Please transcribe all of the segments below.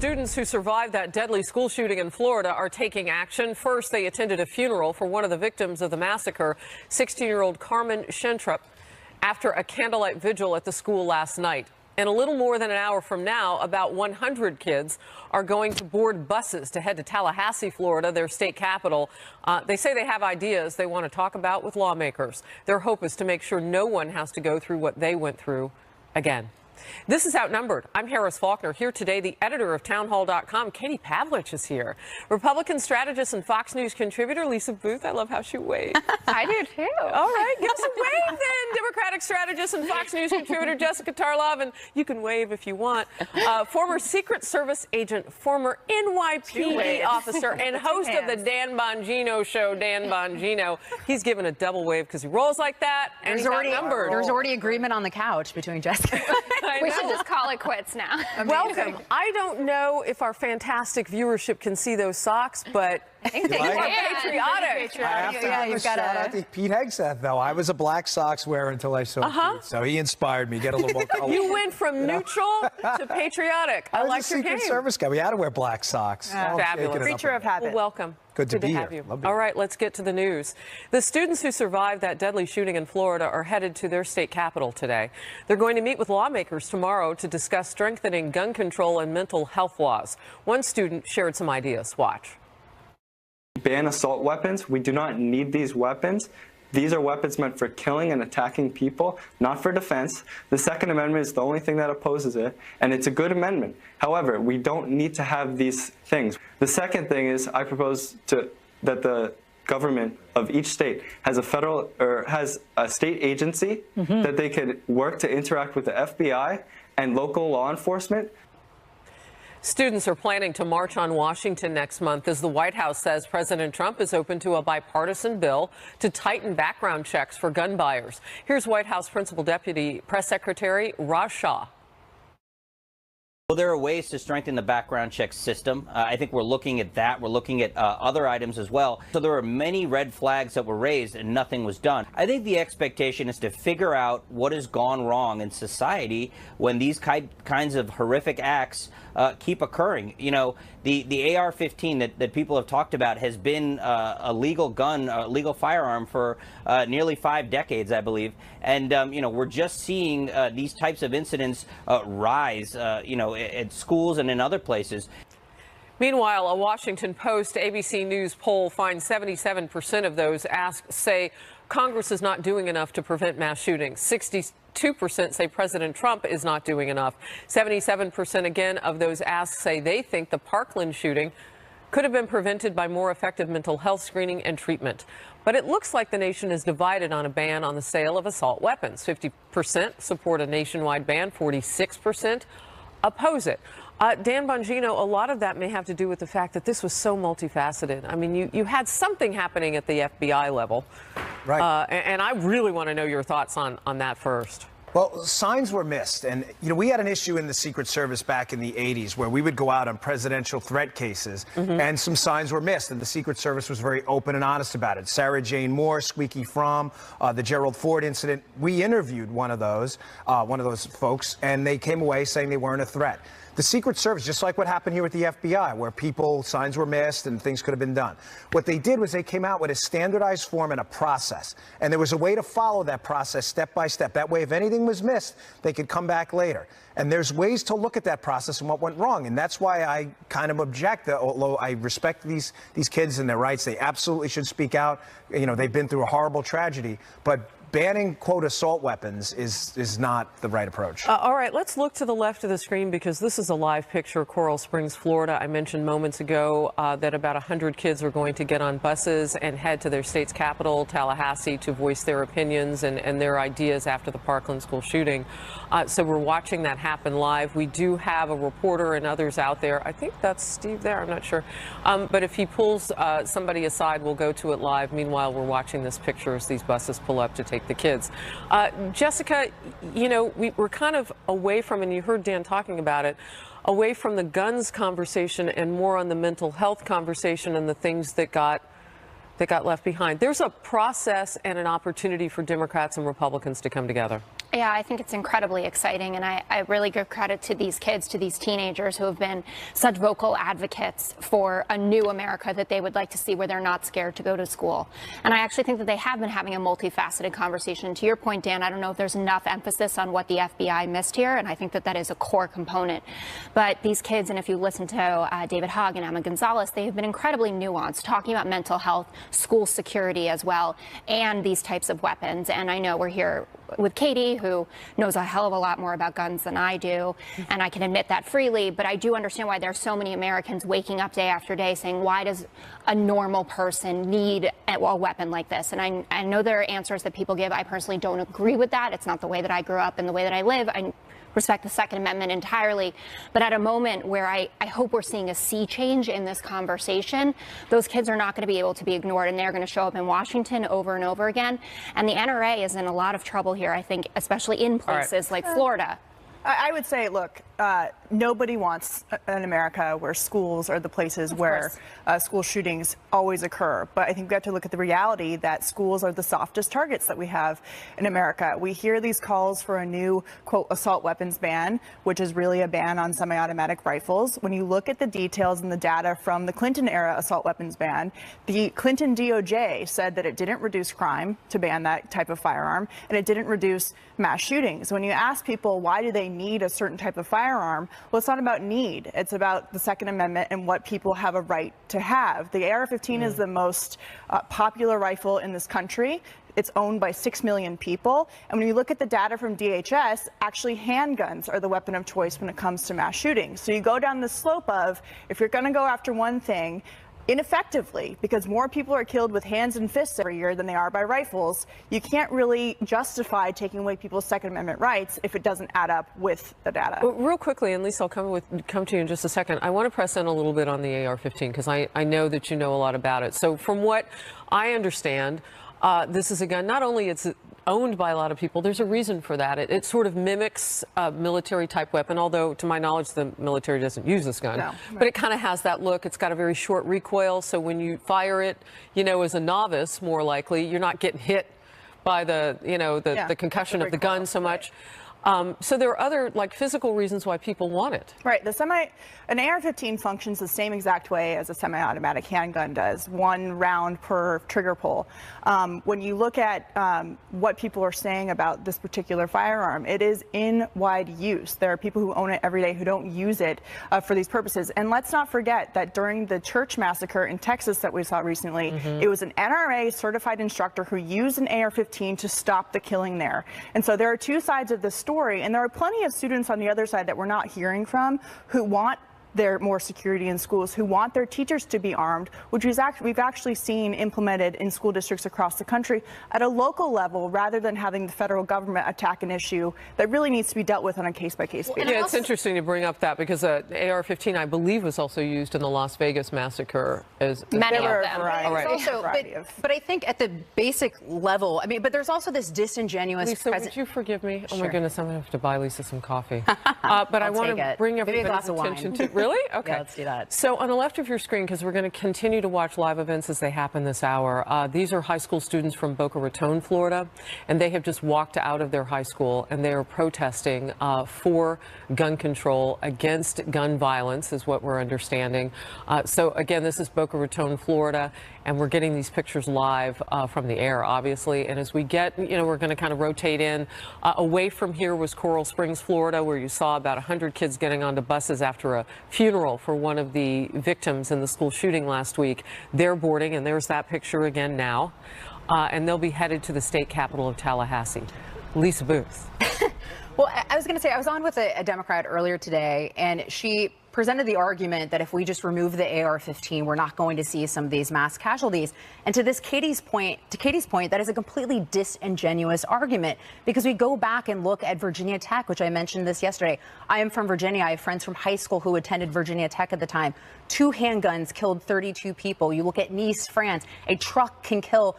students who survived that deadly school shooting in Florida are taking action. First, they attended a funeral for one of the victims of the massacre, 16-year-old Carmen Schentrup, after a candlelight vigil at the school last night. And a little more than an hour from now, about 100 kids are going to board buses to head to Tallahassee, Florida, their state capital. They say they have ideas they want to talk about with lawmakers. Their hope is to make sure no one has to go through what they went through again. This is Outnumbered. I'm Harris Faulkner. Here today, the editor of townhall.com, Katie Pavlich, is here. Republican strategist and Fox News contributor Lisa Booth. I love how she waves. I do too. All right, give us a wave then. Democratic strategist and Fox News contributor Jessica Tarlov, and you can wave if you want. Former Secret Service agent, former NYPD officer, and host of the Dan Bongino show, Dan Bongino. He's given a double wave because he rolls like that, and he's outnumbered. There's already agreement on the couch between Jessica. We should just call it quits now. Welcome. I don't know if our fantastic viewership can see those socks, but I think they are can. patriotic. I have to have a shout out to Pete Hegseth, though. I was a black socks wearer until I saw Pete, so he inspired me. Get a little more color. You went from neutral to patriotic. I like your game. I was a Secret Service guy. We had to wear black socks. Fabulous. Creature of habit. Well, welcome. Good to be have here. you. All right, let's get to the news. The students who survived that deadly shooting in Florida are headed to their state capital today. They're going to meet with lawmakers tomorrow to discuss strengthening gun control and mental health laws. One student shared some ideas. Watch. Ban assault weapons. We do not need these weapons. These are weapons meant for killing and attacking people, not for defense. The Second Amendment is the only thing that opposes it, and it's a good amendment. However, we don't need to have these things. The second thing is I propose that the government of each state has a federal or has a state agency that they could work to interact with the FBI and local law enforcement. Students are planning to march on Washington next month as the White House says President Trump is open to a bipartisan bill to tighten background checks for gun buyers. Here's White House Principal Deputy Press Secretary Raj Shah. Well, there are ways to strengthen the background check system. I think we're looking at that. We're looking at other items as well. So there are many red flags that were raised and nothing was done. I think the expectation is to figure out what has gone wrong in society when these kinds of horrific acts keep occurring. You know, the AR-15 that people have talked about has been a legal gun, a legal firearm for nearly 5 decades, I believe. And, you know, we're just seeing these types of incidents rise, you know, at schools and in other places. Meanwhile, a Washington Post ABC News poll finds 77% of those asked say Congress is not doing enough to prevent mass shootings. 62% say President Trump is not doing enough. 77% again of those asked say they think the Parkland shooting could have been prevented by more effective mental health screening and treatment. But it looks like the nation is divided on a ban on the sale of assault weapons. 50% support a nationwide ban, 46% oppose it. Dan Bongino, a lot of that may have to do with the fact that this was so multifaceted. I mean, you had something happening at the FBI level. Right. And I really want to know your thoughts on that first. Well, signs were missed. And, you know, we had an issue in the Secret Service back in the 80s where we would go out on presidential threat cases and some signs were missed. And the Secret Service was very open and honest about it. Sarah Jane Moore, Squeaky Fromm, the Gerald Ford incident. We interviewed one of those folks, and they came away saying they weren't a threat. The Secret Service, just like what happened here with the FBI, where signs were missed and things could have been done. What they did was they came out with a standardized form and a process. And there was a way to follow that process step by step. That way, if anything was missed, they could come back later. And there's ways to look at that process and what went wrong. And that's why I kind of object, although I respect these kids and their rights. They absolutely should speak out. You know, they've been through a horrible tragedy. But banning, quote, assault weapons is not the right approach. All right, let's look to the left of the screen because this is a live picture of Coral Springs, Florida. I mentioned moments ago that about 100 kids are going to get on buses and head to their state's capital, Tallahassee, to voice their opinions and their ideas after the Parkland school shooting. So we're watching that happen live. We do have a reporter and others out there. I think that's Steve there, I'm not sure. But if he pulls somebody aside, we'll go to it live. Meanwhile, we're watching this picture as these buses pull up to take the kids. Jessica, you know, we're kind of away from, and you heard Dan talking about it, away from the guns conversation and more on the mental health conversation and the things that got left behind. There's a process and an opportunity for Democrats and Republicans to come together. Yeah, I think it's incredibly exciting, and I really give credit to these kids, to these teenagers who have been such vocal advocates for a new America that they would like to see, where they're not scared to go to school. And I actually think that they have been having a multifaceted conversation. To your point, Dan, I don't know if there's enough emphasis on what the FBI missed here, and I think that that is a core component. But these kids, and if you listen to David Hogg and Emma Gonzalez, they have been incredibly nuanced, talking about mental health, school security as well, and these types of weapons. And I know we're here with Katie, who knows a hell of a lot more about guns than I do, and I can admit that freely, but I do understand why there are so many Americans waking up day after day saying, why does a normal person need a weapon like this? And I know there are answers that people give. I personally don't agree with that. It's not the way that I grew up and the way that I live. I respect the Second Amendment entirely, but at a moment where I hope we're seeing a sea change in this conversation, those kids are not going to be able to be ignored, and they're going to show up in Washington over and over again. And the NRA is in a lot of trouble here, I think, especially in places like Florida. I would say, look, nobody wants an America where schools are the places where school shootings always occur. But I think we have to look at the reality that schools are the softest targets that we have in America. We hear these calls for a new, quote, assault weapons ban, which is really a ban on semi-automatic rifles. When you look at the details and the data from the Clinton-era assault weapons ban, the Clinton DOJ said that it didn't reduce crime to ban that type of firearm, and it didn't reduce mass shootings. When you ask people why do they need a certain type of firearm, well, it's not about need. It's about the Second Amendment and what people have a right to have. The AR-15 is the most popular rifle in this country. It's owned by 6 million people. And when you look at the data from DHS, actually handguns are the weapon of choice when it comes to mass shootings. So you go down the slope of, if you're going to go after one thing, ineffectively, because more people are killed with hands and fists every year than they are by rifles, you can't really justify taking away people's Second Amendment rights if it doesn't add up with the data. Well, real quickly, and Lisa, I'll come to you in just a second. I want to press in a little bit on the AR-15 because I know that you know a lot about it. So from what I understand, this is a gun, not only it's owned by a lot of people, there's a reason for that. It sort of mimics a military type weapon, although to my knowledge the military doesn't use this gun. No. But it kind of has that look. It's got a very short recoil, so when you fire it, you know, as a novice, more likely, you're not getting hit by the, you know, the concussion of the gun so much. So there are other, like, physical reasons why people want it. Right. An AR-15 functions the same exact way as a semi-automatic handgun does, 1 round per trigger pull. When you look at what people are saying about this particular firearm, it is in wide use. There are people who own it every day who don't use it for these purposes. And let's not forget that during the church massacre in Texas that we saw recently, it was an NRA certified instructor who used an AR-15 to stop the killing there. And so there are two sides of the story, and there are plenty of students on the other side that we're not hearing from who want their more security in schools, who want their teachers to be armed, which we've actually seen implemented in school districts across the country at a local level, rather than having the federal government attack an issue that really needs to be dealt with on a case-by-case basis. Yeah, it's interesting to bring up that because AR-15, I believe, was also used in the Las Vegas massacre as many of them. But I think at the basic level, I mean, but there's also this disingenuous. Lisa, would you forgive me? Sure. Oh my goodness, I'm gonna have to buy Lisa some coffee. But I want to bring everybody's attention to. Really? Okay. Yeah, let's do that. So on the left of your screen, because we're going to continue to watch live events as they happen this hour, these are high school students from Boca Raton, Florida, and they have just walked out of their high school, and they are protesting for gun control, against gun violence, is what we're understanding. So again, this is Boca Raton, Florida, and we're getting these pictures live from the air, obviously. And as we get, you know, we're going to kind of rotate in. Away from here was Coral Springs, Florida, where you saw about 100 kids getting onto buses after a funeral for one of the victims in the school shooting last week. They're boarding, and there's that picture again now. And they'll be headed to the state capital of Tallahassee. Lisa Booth. Well, I was going to say, I was on with a Democrat earlier today, and she presented the argument that if we just remove the AR-15, we're not going to see some of these mass casualties. And to Katie's point, that is a completely disingenuous argument, because we go back and look at Virginia Tech, which I mentioned this yesterday. I am from Virginia. I have friends from high school who attended Virginia Tech at the time. 2 handguns killed 32 people. You look at Nice, France, a truck can kill,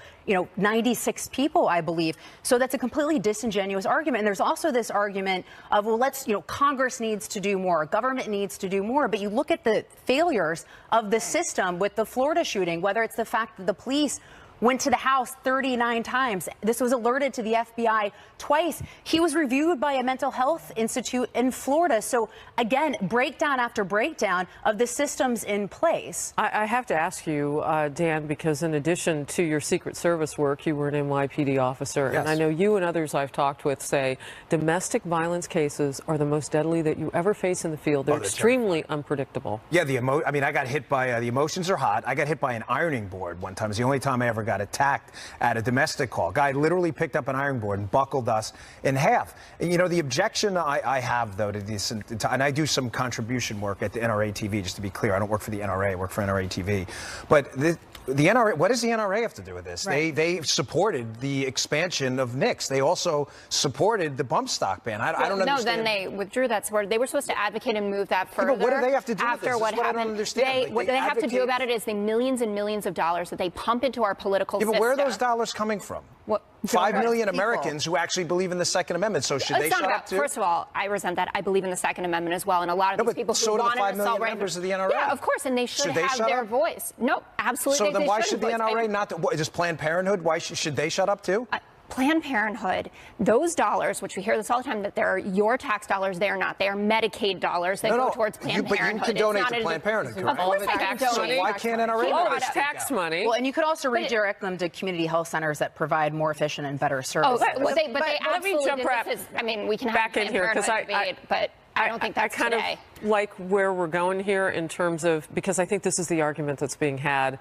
96 people, I believe. So that's a completely disingenuous argument. And there's also this argument of, well, Congress needs to do more, government needs to do more. But you look at the failures of the system with the Florida shooting, whether it's the fact that the police went to the House 39 times. This was alerted to the FBI twice. He was reviewed by a mental health institute in Florida. So again, breakdown after breakdown of the systems in place. I have to ask you, Dan, because in addition to your Secret Service work, you were an NYPD officer. Yes. And I know you and others I've talked with say domestic violence cases are the most deadly that you ever face in the field. They're extremely unpredictable. Yeah, I mean, I got hit by, the emotions are hot. I got hit by an ironing board one time. It's the only time I ever got attacked at a domestic call. Guy literally picked up an ironing board and buckled us in half. And, you know, the objection I have, though, to this, and I do some contribution work at the NRA TV, just to be clear. I don't work for the NRA, I work for NRA TV. But the NRA, what does the NRA have to do with this? Right. They supported the expansion of NICS. They also supported the bump stock ban. I don't understand. No, then they withdrew that support. They were supposed to advocate and move that further. Yeah, but what do they have to do with after this? what This is what I happened? don't understand. What they have to do about it is the millions and millions of dollars that they pump into our political Yeah, but system. where are those dollars coming from? What? 5 million people. Americans who actually believe in the Second Amendment. So should they It's not shut about, up too? First of all, I resent that. I believe in the Second Amendment as well, and a lot of No, these but people so who do the want 5 an million assault members of the NRA. Yeah, of course, and they should Should they have shut their up? voice. No, absolutely. So then they why shouldn't should the voice. NRA not? Just Planned Parenthood? Why should they shut up too? Planned Parenthood, those dollars, which we hear this all the time, that they're your tax dollars, they are not. They are Medicaid dollars that go towards Planned Parenthood. But you can donate to Planned Parenthood, Of correct? course I can tax donate. money. Why can't NRA? Oh, members it's speak tax out? money. Well, and you could also redirect them to community health centers that provide more efficient and better services. But they let me absolutely jump did. right I mean, we can have back in Planned here, 'cause Parenthood debate, but I don't think that's I kind today. of like where we're going here in terms of, because I think this is the argument that's being had.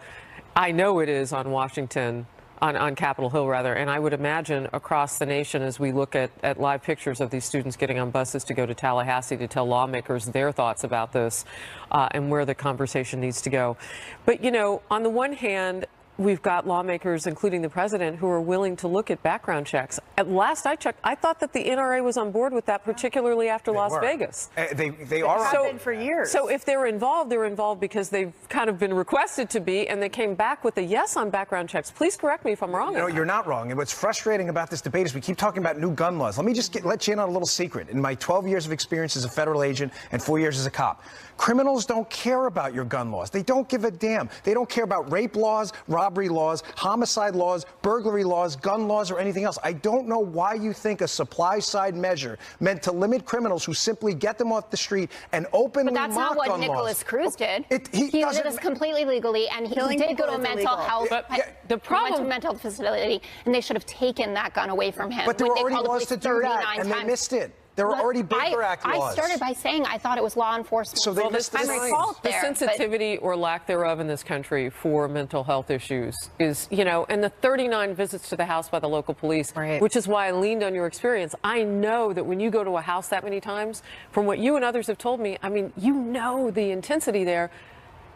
I know it is on Washington, on Capitol Hill, rather, and I would imagine across the nation as we look at live pictures of these students getting on buses to go to Tallahassee to tell lawmakers their thoughts about this and where the conversation needs to go. But, you know, on the one hand, we've got lawmakers, including the president, who are willing to look at background checks. At last I checked, I thought that the NRA was on board with that, particularly after Las Vegas. They are. Have been for years. So if they're involved because they've kind of been requested to be, and they came back with a yes on background checks. Please correct me if I'm wrong. No, you're not wrong. And what's frustrating about this debate is we keep talking about new gun laws. Let me just let you in on a little secret. In my 12 years of experience as a federal agent and 4 years as a cop, criminals don't care about your gun laws. They don't give a damn. They don't care about rape laws, robbery laws, homicide laws, burglary laws, gun laws, or anything else. I don't know why you think a supply-side measure meant to limit criminals who simply get them off the street and openly But that's mock not what gun Nicholas laws. Cruz did. He did doesn't- this completely legally, and he Killing did people go to a is mental illegal. health. But he the went problem- to a mental health facility, and they should have taken that gun away from him. But there when were they already called the laws to police do that, 39 and they times. missed it. There were already Baker Act laws. I started by saying I thought it was law enforcement. So they missed the I'm signs. at fault The there. sensitivity or lack thereof in this country for mental health issues is, you know, and the 39 visits to the house by the local police, Right. which is why I leaned on your experience. I know that when you go to a house that many times, from what you and others have told me, I mean, you know the intensity there.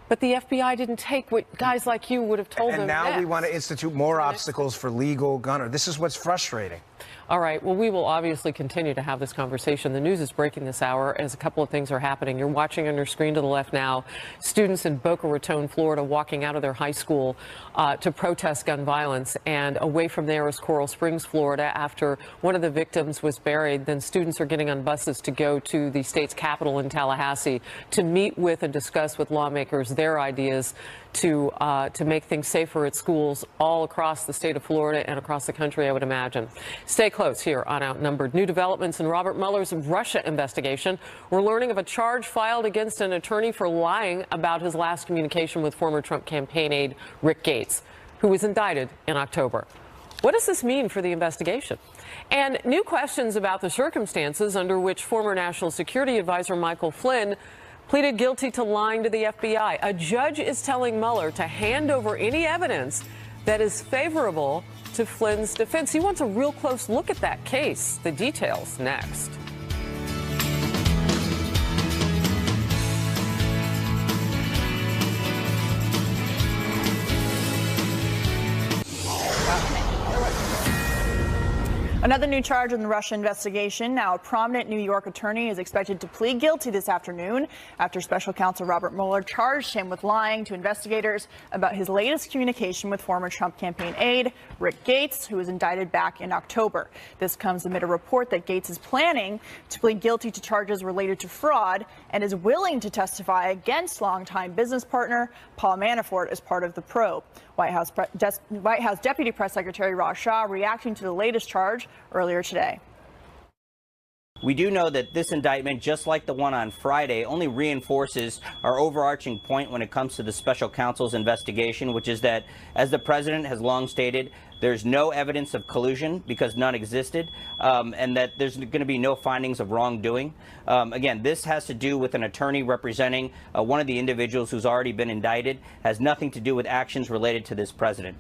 But the FBI didn't take what guys like you would have told them. And now next. we want to institute more obstacles for legal gunner. This is what's frustrating. All right. Well, we will obviously continue to have this conversation. The news is breaking this hour as a couple of things are happening. You're watching on your screen to the left now, students in Boca Raton, Florida, walking out of their high school to protest gun violence. And away from there is Coral Springs, Florida, after one of the victims was buried. Then students are getting on buses to go to the state's capital in Tallahassee to meet with and discuss with lawmakers their ideas to make things safer at schools all across the state of Florida and across the country, I would imagine. Stay close here on Outnumbered. New developments in Robert Mueller's Russia investigation. We're learning of a charge filed against an attorney for lying about his last communication with former Trump campaign aide Rick Gates, who was indicted in October. What does this mean for the investigation? And new questions about the circumstances under which former National Security Advisor Michael Flynn pleaded guilty to lying to the FBI. A judge is telling Mueller to hand over any evidence that is favorable to Flynn's defense. He wants a real close look at that case. The details next. Another new charge in the Russia investigation. Now, a prominent New York attorney is expected to plead guilty this afternoon after special counsel Robert Mueller charged him with lying to investigators about his latest communication with former Trump campaign aide Rick Gates, who was indicted back in October. This comes amid a report that Gates is planning to plead guilty to charges related to fraud and is willing to testify against longtime business partner Paul Manafort as part of the probe. White House Deputy Press Secretary Raj Shah reacting to the latest charge earlier today. We do know that this indictment, just like the one on Friday, only reinforces our overarching point when it comes to the special counsel's investigation, which is that, as the president has long stated, there's no evidence of collusion because none existed, and that there's going to be no findings of wrongdoing. Again, this has to do with an attorney representing one of the individuals who's already been indicted, has nothing to do with actions related to this president.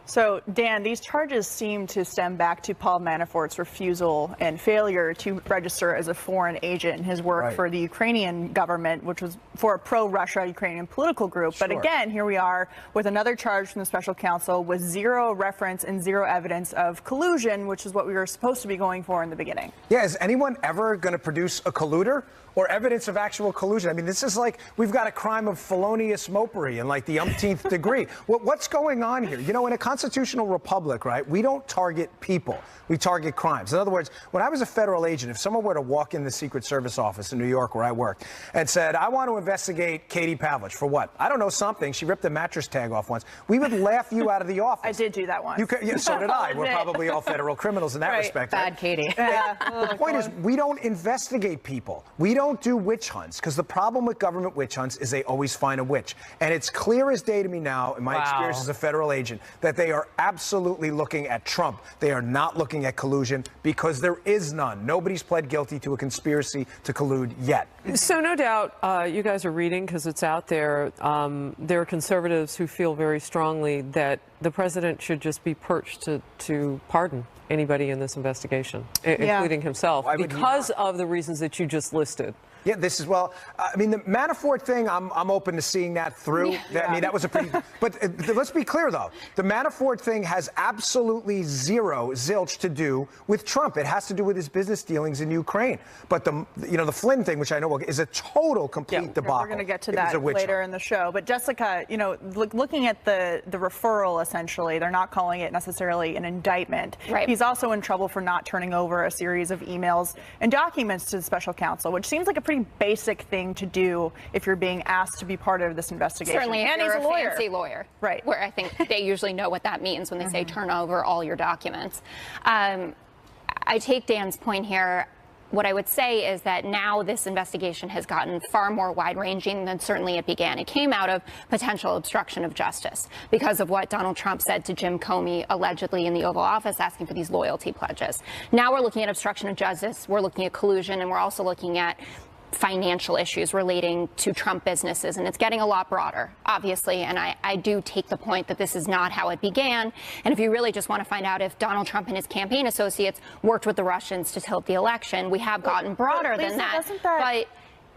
So, Dan, these charges seem to stem back to Paul Manafort's refusal and failure to register as a foreign agent in his work for the Ukrainian government, which was for a pro-Russia Ukrainian political group. But again, here we are with another charge from the special counsel with zero reference and zero evidence of collusion, which is what we were supposed to be going for in the beginning. Yeah, is anyone ever going to produce a colluder or evidence of actual collusion? I mean, this is like we've got a crime of felonious mopery in like the umpteenth degree. What's going on here? You know, in a constitutional republic, right, we don't target people. We target crimes. In other words, when I was a federal agent, if someone were to walk in the Secret Service office in New York where I worked and said, I want to investigate Katie Pavlich for what? I don't know, something. She ripped a mattress tag off once. We would laugh you out of the office. I did do that once. Yeah, so did I. We're probably all federal criminals in that respect. Bad Katie. The point is, we don't investigate people. We don't do witch hunts, because the problem with government witch hunts is they always find a witch. And it's clear as day to me now, in my experience as a federal agent, that they are absolutely looking at Trump. They are not looking at collusion, because there is none. Nobody's pled guilty to a conspiracy to collude yet. So no doubt you guys are reading, because it's out there. There are conservatives who feel very strongly that the president should just be perched to pardon anybody in this investigation, including himself, because of the reasons that you just listed. Yeah, this is, well, I mean, the Manafort thing, I'm open to seeing that through. Yeah. I mean, that was a pretty, but let's be clear, though. The Manafort thing has absolutely zilch to do with Trump. It has to do with his business dealings in Ukraine. But the Flynn thing, which I know is a total, complete debacle. We're going to get to that later in the show. But Jessica, you know, looking at the referral, essentially, they're not calling it necessarily an indictment. Right. He's also in trouble for not turning over a series of emails and documents to the special counsel, which seems like a pretty basic thing to do if you're being asked to be part of this investigation. Certainly, and he's a fancy lawyer, right? Where I think they usually know what that means when they say turn over all your documents. I take Dan's point here. What I would say is that now this investigation has gotten far more wide-ranging than certainly it began. It came out of potential obstruction of justice because of what Donald Trump said to Jim Comey, allegedly in the Oval Office, asking for these loyalty pledges. Now we're looking at obstruction of justice, we're looking at collusion, and we're also looking at financial issues relating to Trump businesses, and it's getting a lot broader, obviously, and I do take the point that this is not how it began, and if you really just want to find out if Donald Trump and his campaign associates worked with the Russians to tilt the election, we have gotten broader than that. But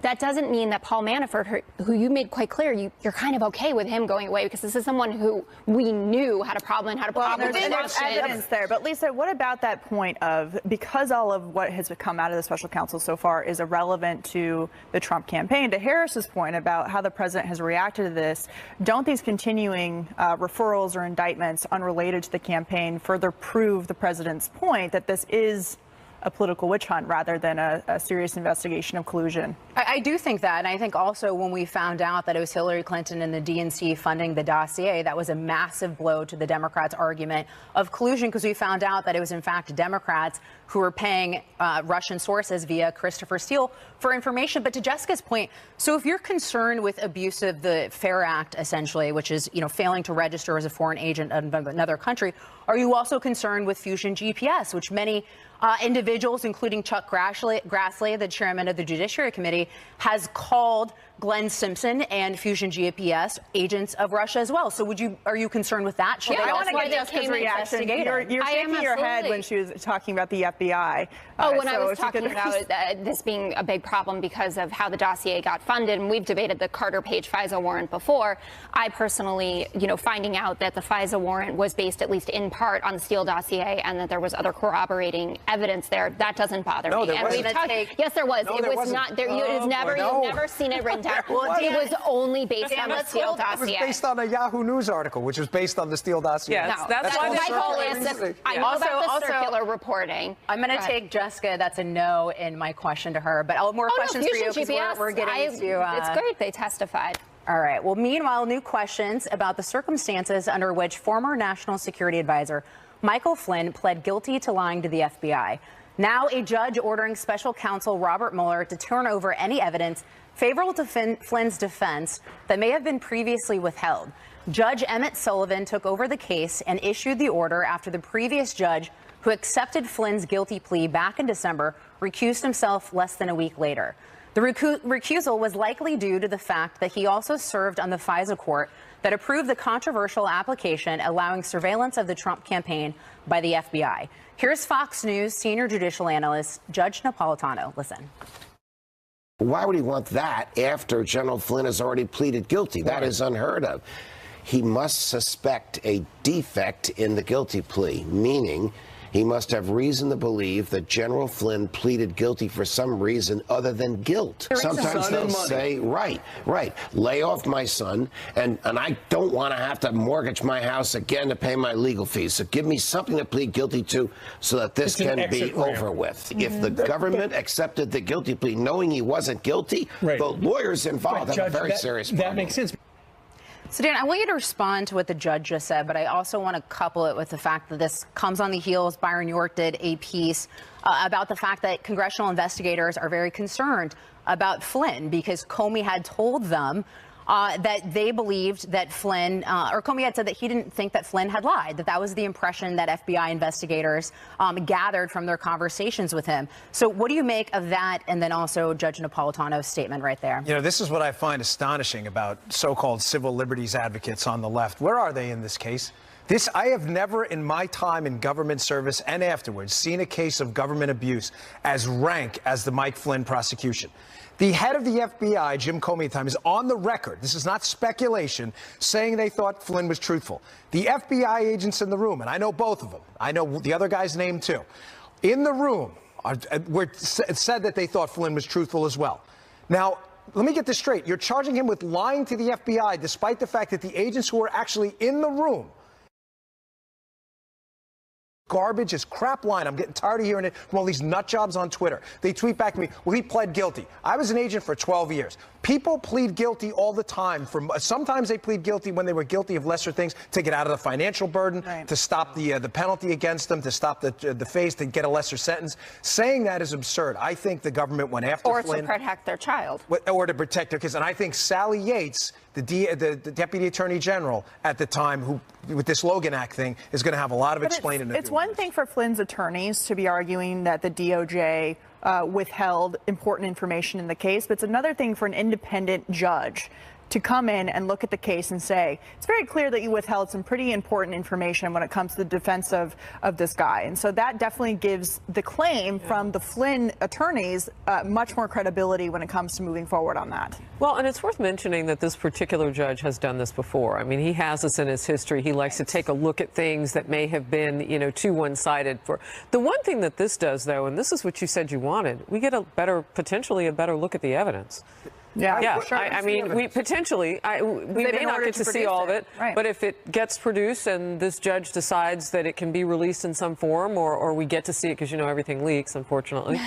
that doesn't mean that Paul Manafort, who you made quite clear, you're kind of okay with him going away, because this is someone who we knew had a problem and had a problem with there's evidence there. But Lisa, what about that point of, because all of what has come out of the special counsel so far is irrelevant to the Trump campaign, to Harris's point about how the president has reacted to this, don't these continuing referrals or indictments unrelated to the campaign further prove the president's point that this is a political witch hunt rather than a serious investigation of collusion? I do think that, and I think also when we found out that it was Hillary Clinton and the DNC funding the dossier, that was a massive blow to the Democrats' argument of collusion, because we found out that it was in fact Democrats who were paying Russian sources via Christopher Steele for information. But to Jessica's point, so if you're concerned with abuse of the FAIR Act, essentially, which is, you know, failing to register as a foreign agent of another country, are you also concerned with Fusion GPS, which many individuals, including Chuck Grassley, the chairman of the Judiciary Committee, has called Glenn Simpson and Fusion GPS agents of Russia as well. So are you concerned with that? I want to get Jessica's reaction. You're shaking your head when she was talking about the FBI. When I was talking about this being a big problem because of how the dossier got funded, and we've debated the Carter Page FISA warrant before. I personally, finding out that the FISA warrant was based at least in part on the Steele dossier and that there was other corroborating evidence there, that doesn't bother me. Yes, there was. No, it there was wasn't. not. You've never seen it written down. It was only based on the Steele dossier. It was based on a Yahoo News article, which was based on the Steele dossier. Yeah, No, that's why my whole answer. I know about the circular reporting. I'm going to take Jessica. That's a no in my question to her. But I'll have more questions for you because we're getting to. It's great they testified. All right. Well, meanwhile, new questions about the circumstances under which former National Security Advisor Michael Flynn pled guilty to lying to the FBI. Now, a judge ordering special counsel Robert Mueller to turn over any evidence favorable to Flynn's defense that may have been previously withheld. Judge Emmett Sullivan took over the case and issued the order after the previous judge, who accepted Flynn's guilty plea back in December, recused himself less than a week later. The recusal was likely due to the fact that he also served on the FISA court that approved the controversial application allowing surveillance of the Trump campaign by the FBI. Here's Fox News senior judicial analyst Judge Napolitano. Listen. Why would he want that after General Flynn has already pleaded guilty? That is unheard of. He must suspect a defect in the guilty plea, meaning he must have reason to believe that General Flynn pleaded guilty for some reason other than guilt. Sometimes they'll say, right, lay off my son, and I don't want to have to mortgage my house again to pay my legal fees. So give me something to plead guilty to so that this can be over with. If the government accepted the guilty plea knowing he wasn't guilty, the lawyers involved have a very serious problem. That makes sense. So, Dan, I want you to respond to what the judge just said, but I also want to couple it with the fact that this comes on the heels. Byron York did a piece about the fact that congressional investigators are very concerned about Flynn because Comey had told them that they believed that Flynn, or Comey had said that he didn't think that Flynn had lied, that was the impression that FBI investigators gathered from their conversations with him. So what do you make of that? And then also Judge Napolitano's statement right there. This is what I find astonishing about so-called civil liberties advocates on the left. Where are they in this case? I have never in my time in government service and afterwards seen a case of government abuse as rank as the Mike Flynn prosecution. The head of the FBI, Jim Comey at the time, is on the record, this is not speculation, saying they thought Flynn was truthful. The FBI agents in the room, and I know both of them, I know the other guy's name too, in the room said that they thought Flynn was truthful as well. Now, let me get this straight. You're charging him with lying to the FBI despite the fact that the agents who were actually in the room garbage is crap line. I'm getting tired of hearing it from all these nut jobs on Twitter. They tweet back to me, well, he pled guilty. I was an agent for 12 years. People plead guilty all the time. Sometimes they plead guilty when they were guilty of lesser things to get out of the financial burden, to stop the penalty against them, to stop the phase, to get a lesser sentence. Saying that is absurd. I think the government went after Flynn. Or to protect their child. Or to protect their kids. And I think Sally Yates, the Deputy Attorney General at the time, who with this Logan Act thing, is going to have a lot of explaining to do. It's one thing for Flynn's attorneys to be arguing that the DOJ withheld important information in the case, but it's another thing for an independent judge to come in and look at the case and say, it's very clear that you withheld some pretty important information when it comes to the defense of this guy. And so that definitely gives the claim from the Flynn attorneys much more credibility when it comes to moving forward on that. Well, and it's worth mentioning that this particular judge has done this before. I mean, he has this in his history. He likes to take a look at things that may have been, too one-sided. The one thing that this does, though, and this is what you said you wanted, we get potentially a better look at the evidence. Yeah, sure. I mean, we potentially, we may not get to see all of it, but if it gets produced and this judge decides that it can be released in some form, or we get to see it because, everything leaks, unfortunately,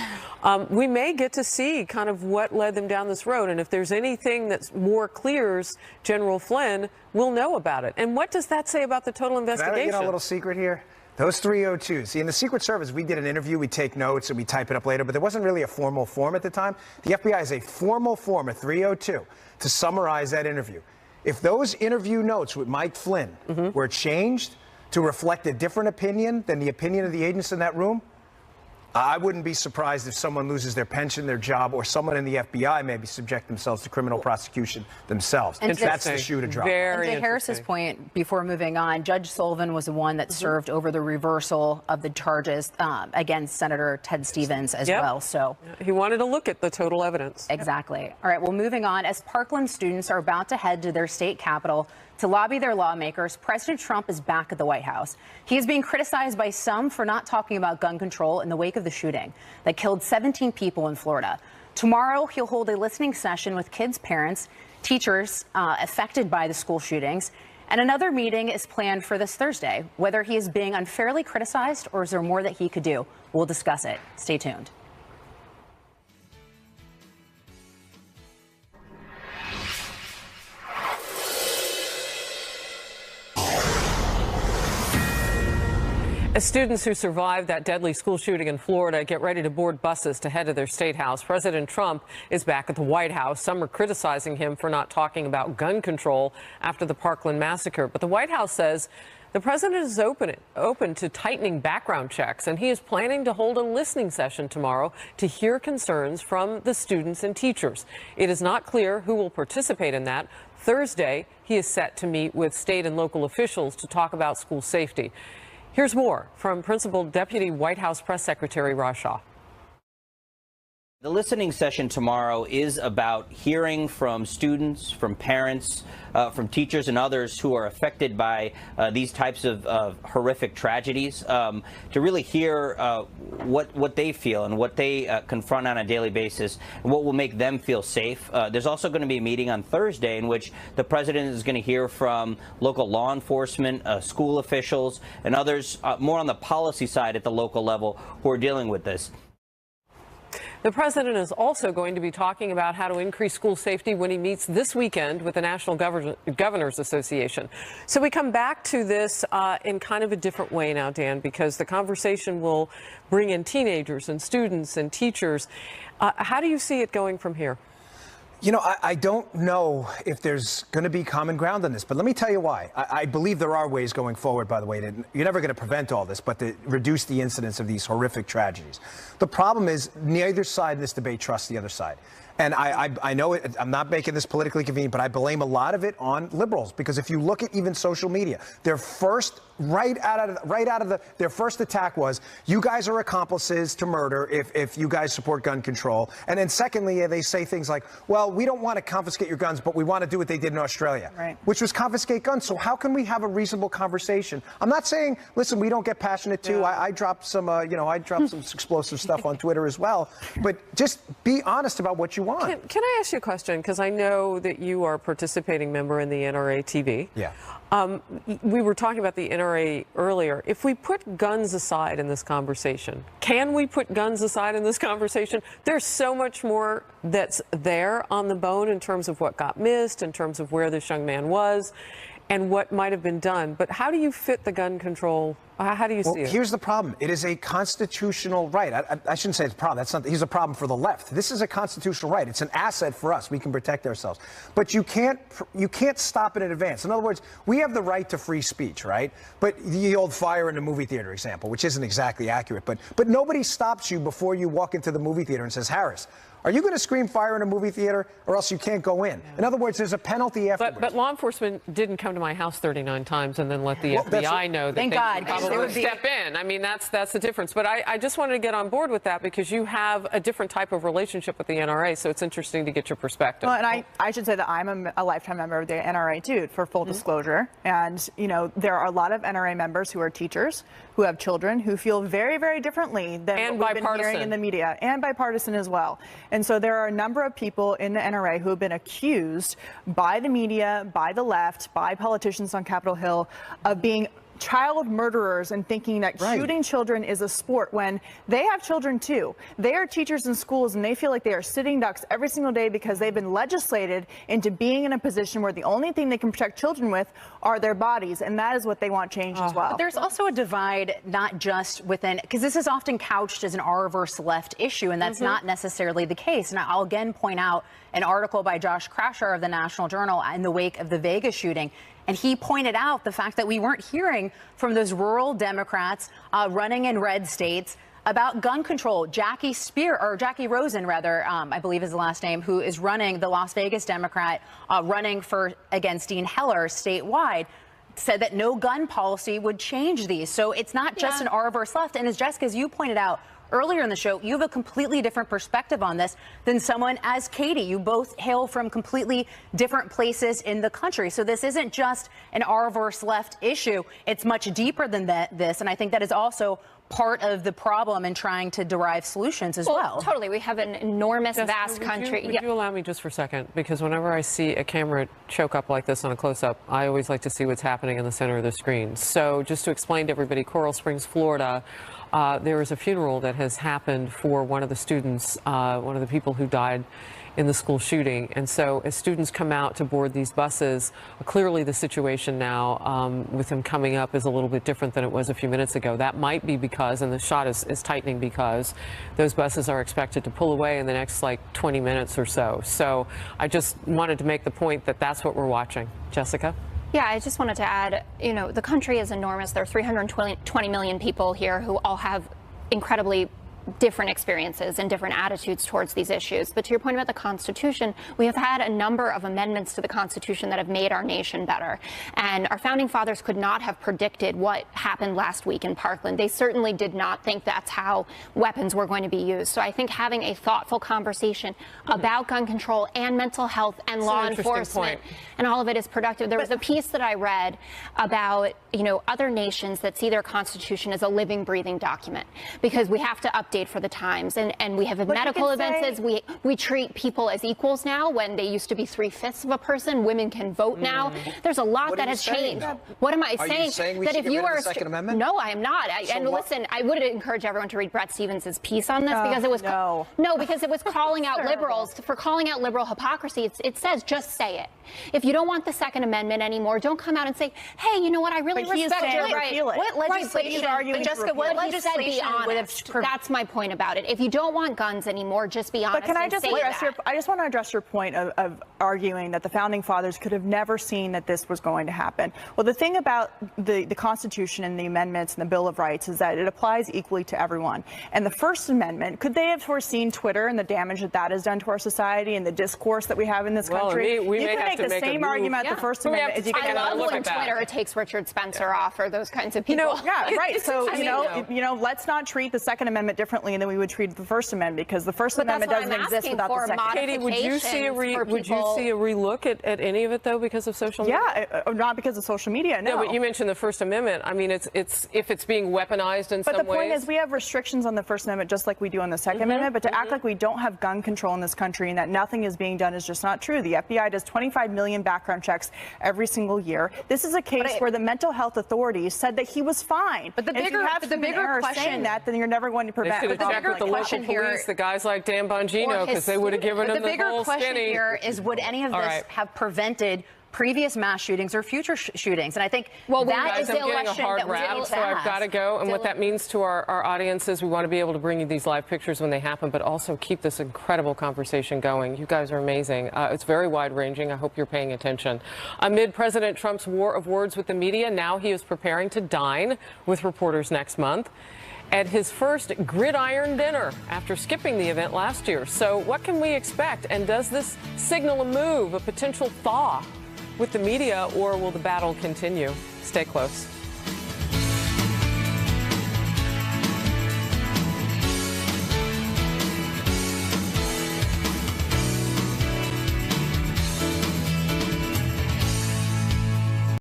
we may get to see kind of what led them down this road. And if there's anything that more clears General Flynn, we'll know about it. And what does that say about the total investigation? Can I get a little secret here? Those 302s. See, in the Secret Service, we did an interview, we take notes, and we type it up later, but there wasn't really a formal form at the time. The FBI has a formal form, a 302, to summarize that interview. If those interview notes with Mike Flynn were changed to reflect a different opinion than the opinion of the agents in that room, I wouldn't be surprised if someone loses their pension, their job, or someone in the FBI maybe subject themselves to criminal prosection themselves. And that's the shoe to drop. And to Harris's point, before moving on, Judge Sullivan was the one that served over the reversal of the charges against Senator Ted Stevens as well. So he wanted to look at the total evidence. Exactly. All right, well, moving on. As Parkland students are about to head to their state capital to lobby their lawmakers, President Trump is back at the White House. He is being criticized by some for not talking about gun control in the wake of the shooting that killed 17 people in Florida. Tomorrow, he'll hold a listening session with kids' parents, teachers affected by the school shootings, and another meeting is planned for this Thursday. Whether he is being unfairly criticized or is there more that he could do, we'll discuss it. Stay tuned. As students who survived that deadly school shooting in Florida get ready to board buses to head to their state house, President Trump is back at the White House. Some are criticizing him for not talking about gun control after the Parkland massacre. But the White House says the president is open to tightening background checks, and he is planning to hold a listening session tomorrow to hear concerns from the students and teachers. It is not clear who will participate in that. Thursday, he is set to meet with state and local officials to talk about school safety. Here's more from Principal Deputy White House Press Secretary Raj Shah. The listening session tomorrow is about hearing from students, from parents, from teachers and others who are affected by these types of horrific tragedies, to really hear what they feel and what they confront on a daily basis and what will make them feel safe. There's also going to be a meeting on Thursday in which the president is going to hear from local law enforcement, school officials, and others more on the policy side at the local level who are dealing with this. The president is also going to be talking about how to increase school safety when he meets this weekend with the National Governors Association. So we come back to this in kind of a different way now, Dan, because the conversation will bring in teenagers and students and teachers. How do you see it going from here? You know, I don't know if there's going to be common ground on this, but let me tell you why. I believe there are ways going forward, by the way. You're never going to prevent all this, but to reduce the incidence of these horrific tragedies. The problem is neither side in this debate trusts the other side. And I know I'm not making this politically convenient, but I blame a lot of it on liberals, because if you look at even social media, their first their first attack was, you guys are accomplices to murder if you guys support gun control. And then secondly, they say things like, well, we don't want to confiscate your guns, but we want to do what they did in Australia, which was confiscate guns. So how can we have a reasonable conversation? I'm not saying, listen, we don't get passionate too. I dropped some, I dropped some explosive stuff on Twitter as well. But just be honest about what you want. Can I ask you a question? Because I know that you are a participating member in the NRA TV. Yeah. We were talking about the NRA earlier. If we put guns aside in this conversation, can we put guns aside in this conversation? There's so much more that's there on the bone in terms of what got missed, in terms of where this young man was, and what might have been done. But how do you fit the gun control? How do you see it? Here's the problem. It is a constitutional right. I shouldn't say it's a problem. That's not. Here's a problem for the left. This is a constitutional right. It's an asset for us. We can protect ourselves. But you can't stop it in advance. In other words, we have the right to free speech, right? But the old fire in the movie theater example, which isn't exactly accurate, but nobody stops you before you walk into the movie theater and says, Harris, are you going to scream fire in a movie theater, or else you can't go in? In other words, there's a penalty afterwards. But law enforcement didn't come to my house 39 times and then let the FBI know that thank they God, probably would step in. I mean, that's the difference. But I just wanted to get on board with that because you have a different type of relationship with the NRA, so it's interesting to get your perspective. Well, and I should say that I'm a lifetime member of the NRA, too, for full disclosure. And, there are a lot of NRA members who are teachers, who have children, who feel very, very differently than what we've been hearing in the media, and bipartisan as well. And so there are a number of people in the NRA who have been accused by the media, by the left, by politicians on Capitol Hill of being child murderers and thinking that shooting children is a sport when they have children too. They are teachers in schools and they feel like they are sitting ducks every single day because they've been legislated into being in a position where the only thing they can protect children with are their bodies, and that is what they want changed as well. But there's also a divide, not just within, because this is often couched as an R versus left issue, and that's not necessarily the case. And I'll again point out an article by Josh Krasher of the National Journal in the wake of the Vegas shooting. And he pointed out the fact that we weren't hearing from those rural Democrats running in red states about gun control. Jackie Rosen, I believe is the last name, who is running, the Las Vegas Democrat, running against Dean Heller statewide, said that no gun policy would change these. So it's not just an R versus left. And as Jessica, as you pointed out earlier in the show, you have a completely different perspective on this than someone as Katie. You both hail from completely different places in the country. So this isn't just an R versus left issue. It's much deeper than this. And I think that is also part of the problem in trying to derive solutions as well. Totally. We have an enormous, vast country. Would you allow me just for a second? Because whenever I see a camera choke up like this on a close-up, I always like to see what's happening in the center of the screen. So just to explain to everybody, Coral Springs, Florida, there is a funeral that has happened for one of the students, one of the people who died in the school shooting. And so as students come out to board these buses, clearly the situation now with them coming up is a little bit different than it was a few minutes ago. That might be because, and the shot is tightening because those buses are expected to pull away in the next like 20 minutes or so. So I just wanted to make the point that that's what we're watching. Jessica? Yeah, I just wanted to add, the country is enormous. There are 320 million people here who all have incredibly different experiences and different attitudes towards these issues. But to your point about the Constitution, we have had a number of amendments to the Constitution that have made our nation better. And our founding fathers could not have predicted what happened last week in Parkland. They certainly did not think that's how weapons were going to be used. So I think having a thoughtful conversation about gun control and mental health and law enforcement and all of it is productive. There was a piece that I read about, other nations that see their Constitution as a living, breathing document because we have to update for the times, and we have medical advances. We treat people as equals now when they used to be 3/5 of a person. Women can vote now. There's a lot that has changed. What am I saying? That if you are Second Amendment? No, I am not. Listen, I would encourage everyone to read Bret Stevens' piece on this because it was because it was calling out liberals for calling out liberal hypocrisy. It says just say it. If you don't want the Second Amendment anymore, don't come out and say, hey, you know what? I really respect your right. What legislation? Jessica, what legislation would have? That's my point about it. If you don't want guns anymore, just be honest. But can I just I just want to address your point of arguing that the founding fathers could have never seen that this was going to happen. Well, the thing about the Constitution and the amendments and the Bill of Rights is that it applies equally to everyone. And the First Amendment, could they have foreseen Twitter and the damage that has done to our society and the discourse that we have in this country? We you can make the same argument the First Amendment as you can I love when Twitter takes Richard Spencer off or those kinds of people. Yeah, right. So let's not treat the Second Amendment differently than we would treat the First Amendment because the First Amendment doesn't exist without the Second. Katie, would you see a relook at any of it though because of social media? Yeah, not because of social media. No, but you mentioned the First Amendment. I mean, it's if it's being weaponized in some ways. But the point is, we have restrictions on the First Amendment just like we do on the Second Amendment. But to act like we don't have gun control in this country and that nothing is being done is just not true. The FBI does 25 million background checks every single year. This is a case where the mental health authorities said that he was fine. But the bigger question that then you're never going to prevent. They should have checked with the local police, the guys like Dan Bongino, because they would have given him the whole skinny. The bigger question here is, would any of this have prevented previous mass shootings or future shootings? And I think that is the question that we need to ask. I've got to go. And what that means to our audience is we want to be able to bring you these live pictures when they happen, but also keep this incredible conversation going. You guys are amazing. It's very wide-ranging. I hope you're paying attention. Amid President Trump's war of words with the media, now he is preparing to dine with reporters next month at his first gridiron dinner after skipping the event last year. So what can we expect? And does this signal a move, a potential thaw with the media, or will the battle continue? Stay close.